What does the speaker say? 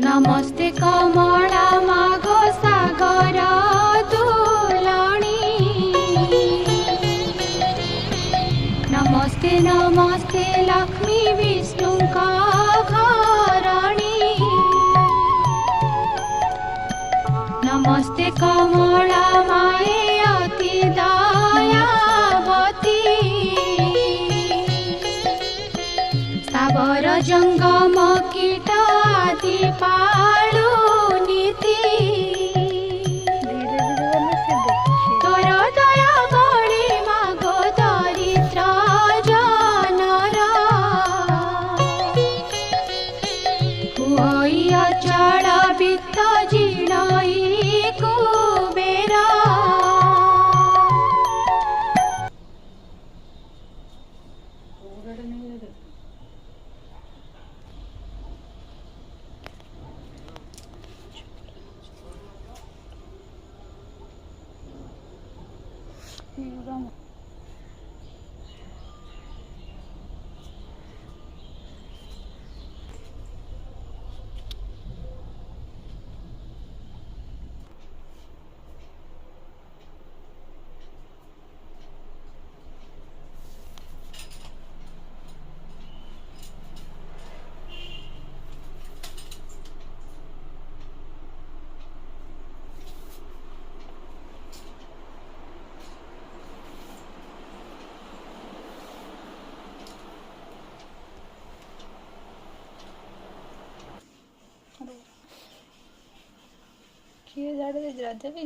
नमस्ते कमला मागो सागर दुलणी। नमस्ते नमस्ते लक्ष्मी विष्णु का घरणी। नमस्ते कमला माए अति दयावती। सावर जंगम कीट आदि पालु नीति। तोर दया बड़ी मागो दरिद्र जनर। हुई अचल वित्त जीर्णई कुबेर। किए झाड़े राधा भी